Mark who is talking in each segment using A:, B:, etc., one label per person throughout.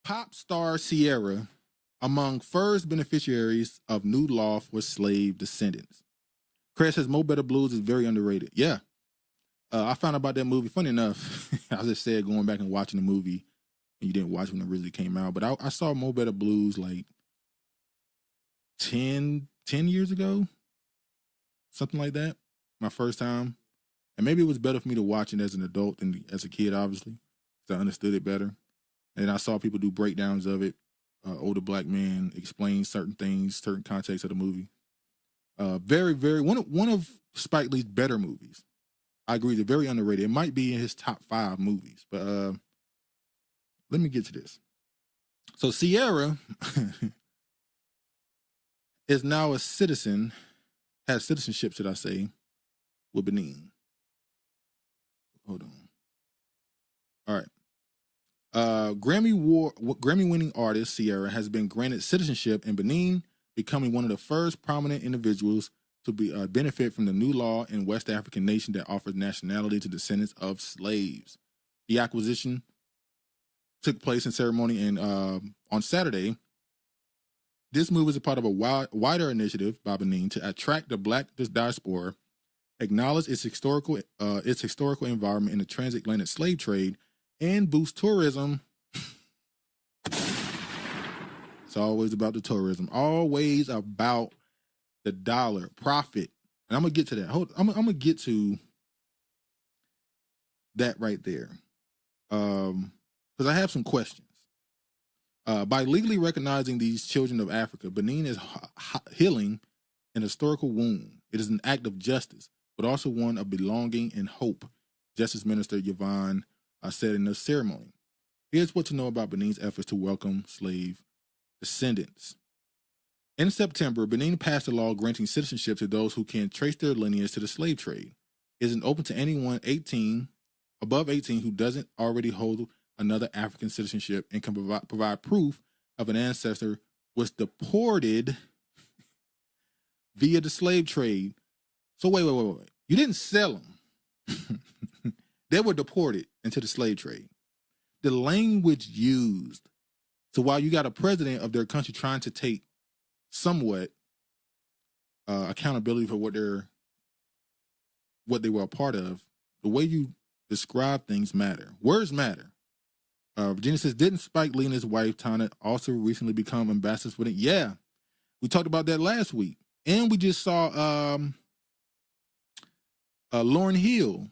A: Pop star Ciara among first beneficiaries of new law for slave descendants. Craig says Mo Better Blues is very underrated. Yeah. I found out about that movie. Funny enough, I just said going back and watching the movie, and you didn't watch when it originally came out, but I saw Mo Better Blues like 10 years ago, something like that, my first time. And maybe it was better for me to watch it as an adult than as a kid, obviously, because I understood it better. And I saw people do breakdowns of it. Older black men explain certain things, certain context of the movie. Very, very one of Spike Lee's better movies. I agree, they're very underrated. It might be in his top 5 movies, but let me get to this. So Ciara is now a citizen, has citizenship, should I say, with Benin. Hold on. All right. Grammy-winning artist Ciara has been granted citizenship in Benin, becoming one of the first prominent individuals to be benefit from the new law in West African nation that offers nationality to descendants of slaves. The acquisition took place in ceremony and on Saturday. This move is a part of a wider initiative by Benin to attract the black diaspora, acknowledge its historical environment in the transatlantic slave trade, and boost tourism. It's always about the tourism, always about the dollar profit. And I'm gonna get to that. I'm gonna get to that right there, because I have some questions. By legally recognizing these children of Africa, Benin is healing an historical wound. It is an act of justice, but also one of belonging and hope, Justice Minister Yvonne said in the ceremony. Here's what to know about Benin's efforts to welcome slave descendants. In September, Benin passed a law granting citizenship to those who can trace their lineage to the slave trade. It isn't open to anyone above 18 who doesn't already hold another African citizenship and can provide proof of an ancestor was deported via the slave trade. So wait. You didn't sell them. They were deported into the slave trade. The language used. So while you got a president of their country trying to take somewhat accountability for what they were a part of, the way you describe things matter. Words matter. Virginia says, didn't Spike Lee and his wife, Tana, also recently become ambassadors for it? Yeah. We talked about that last week. And we just saw Lauryn Hill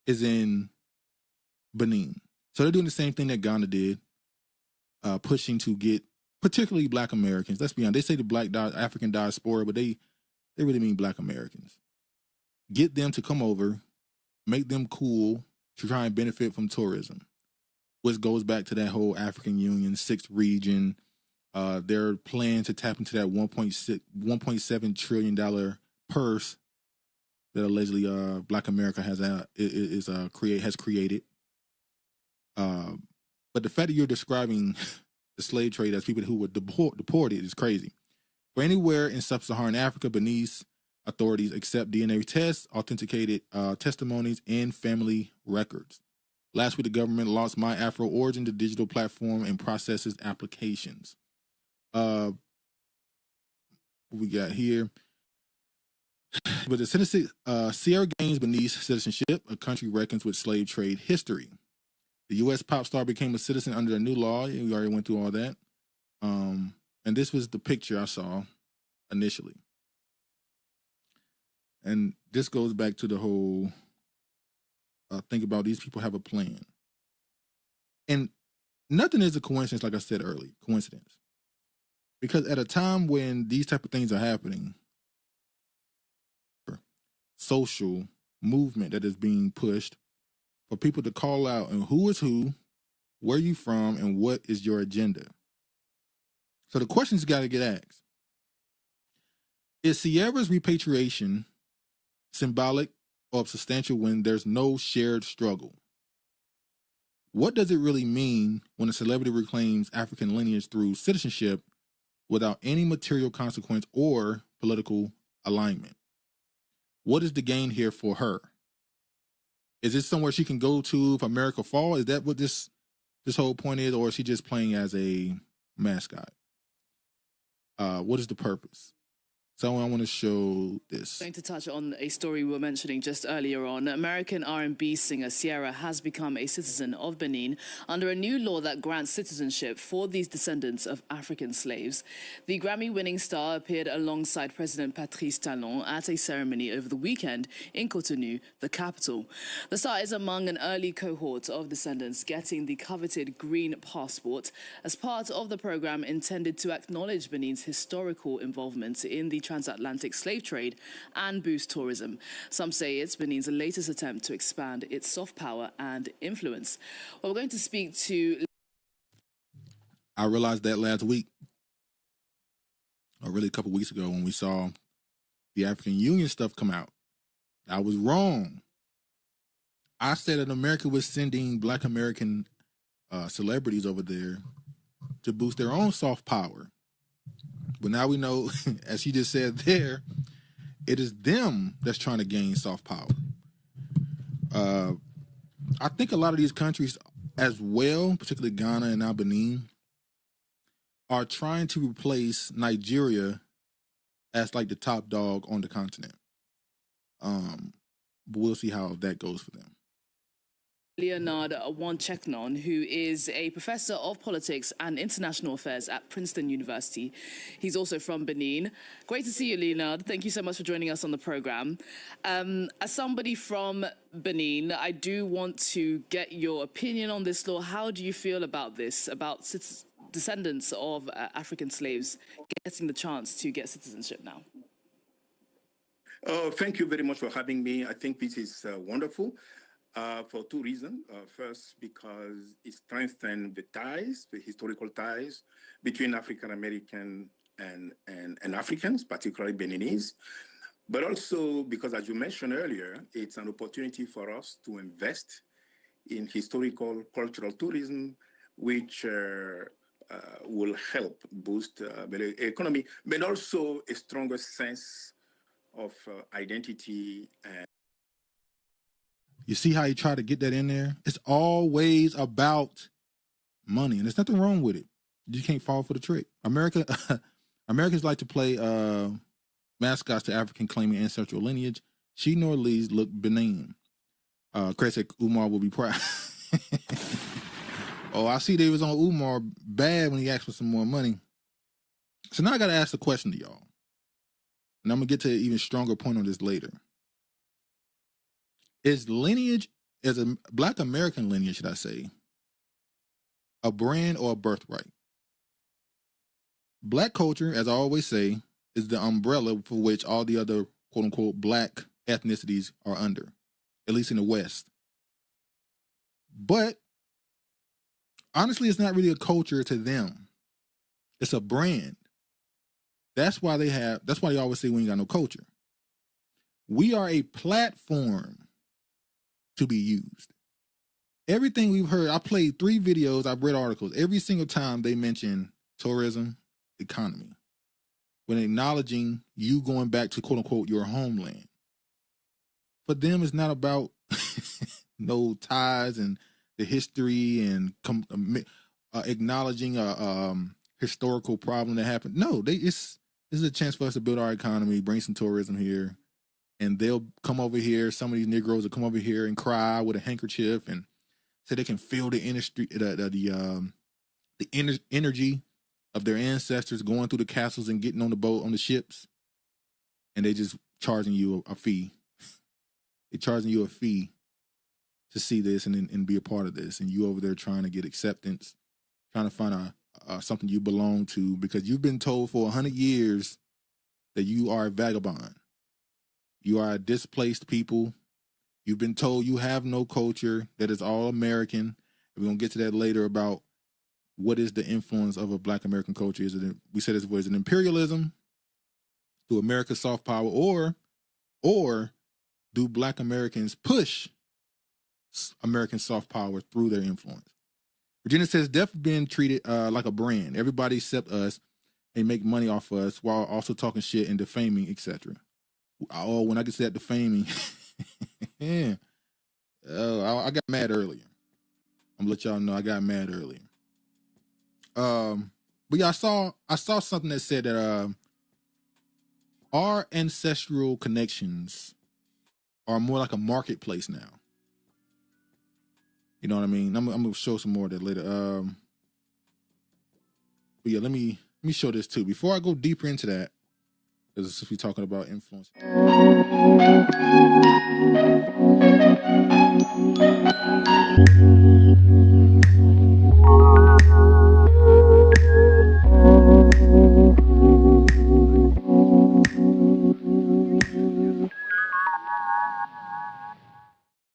A: is in Benin. So they're doing the same thing that Ghana did, pushing to get particularly Black Americans. Let's be honest. They say the Black African diaspora, but they really mean Black Americans. Get them to come over, make them cool to try and benefit from tourism, which goes back to that whole African Union, 6th region. Their plan to tap into that $1.7 trillion purse that allegedly Black America has created. But the fact that you're describing the slave trade as people who were deported is crazy. For anywhere in sub-Saharan Africa, Benin's authorities accept DNA tests, authenticated testimonies, and family records. Last week, the government launched My Afro Origin, the digital platform, and processes applications. What we got here. But the citizenship, Ciara gains Benin's citizenship, a country reckons with slave trade history. The U.S. pop star became a citizen under a new law. We already went through all that. And this was the picture I saw initially. And this goes back to the whole think about these people have a plan. And nothing is a coincidence, like I said earlier, coincidence. Because at a time when these type of things are happening, social movement that is being pushed for people to call out and who is who, where you from, and what is your agenda. So the questions got to get asked. Is Ciara's repatriation symbolic or substantial when there's no shared struggle? What does it really mean when a celebrity reclaims African lineage through citizenship without any material consequence or political alignment? What is the gain here for her? Is this somewhere she can go to if America falls? Is that what this this whole point is, or is she just playing as a mascot? What is the purpose? So I want to show this.
B: Going to touch on a story we were mentioning just earlier on. American R&B singer Ciara has become a citizen of Benin under a new law that grants citizenship for these descendants of African slaves. The Grammy-winning star appeared alongside President Patrice Talon at a ceremony over the weekend in Cotonou, the capital. The star is among an early cohort of descendants getting the coveted green passport as part of the program intended to acknowledge Benin's historical involvement in the transatlantic slave trade and boost tourism. Some say it's Benin's latest attempt to expand its soft power and influence. Well, we're going to speak to...
A: I realized that last week, or really a couple weeks ago, when we saw the African Union stuff come out. I was wrong. I said that America was sending Black American celebrities over there to boost their own soft power. But now we know, as she just said there, it is them that's trying to gain soft power. I think a lot of these countries as well, particularly Ghana and now Benin, are trying to replace Nigeria as like the top dog on the continent. But we'll see how that goes for them.
B: Leonard Wancheknon, who is a professor of politics and international affairs at Princeton University. He's also from Benin. Great to see you, Leonard. Thank you so much for joining us on the program. As somebody from Benin, I do want to get your opinion on this law. How do you feel about this, about descendants of African slaves getting the chance to get citizenship now?
C: Oh, thank you very much for having me. I think this is wonderful. For two reasons. First, because it strengthens the ties, the historical ties between African American and Africans, particularly Beninese. But also because, as you mentioned earlier, it's an opportunity for us to invest in historical cultural tourism, which will help boost the economy, but also a stronger sense of identity. And
A: you see how you try to get that in there? It's always about money, and there's nothing wrong with it. You can't fall for the trick. Americans like to play mascots to African claiming ancestral lineage. She nor Lee's look Benin. Chris said Umar will be proud. Oh, I see they was on Umar bad when he asked for some more money. So now I got to ask the question to y'all. And I'm going to get to an even stronger point on this later. Is lineage, as a Black American lineage, should I say, a brand or a birthright? Black culture, as I always say, is the umbrella for which all the other quote-unquote Black ethnicities are under, at least in the West. But honestly, it's not really a culture to them. It's a brand. That's why they always say we ain't got no culture. We are a platform to be used. Everything we've heard, I played 3 videos, I've read articles. Every single time they mention tourism, economy, when acknowledging you going back to quote unquote your homeland. For them, it's not about no ties and the history and acknowledging a historical problem that happened. No, this is a chance for us to build our economy, bring some tourism here, and they'll come over here. Some of these Negroes will come over here and cry with a handkerchief and say they can feel the industry, the energy of their ancestors going through the castles and getting on the boat, on the ships, and they just charging you a fee. They're charging you a fee to see this and be a part of this, and you over there trying to get acceptance, trying to find something you belong to, because you've been told for 100 years that you are a vagabond. You are a displaced people. You've been told you have no culture, that is all American. We're going to get to that later about what is the influence of a Black American culture. We said this was an imperialism through America's soft power, or do Black Americans push American soft power through their influence? Virginia says, definitely been treated like a brand. Everybody except us and make money off us while also talking shit and defaming, etc. Oh, when I get to that defaming, yeah. I got mad earlier. I'm gonna let y'all know I got mad earlier. But yeah, I saw something that said that our ancestral connections are more like a marketplace now. You know what I mean? I'm gonna show some more of that later. But yeah, let me show this too. Before I go deeper into that, because since we're talking about influence.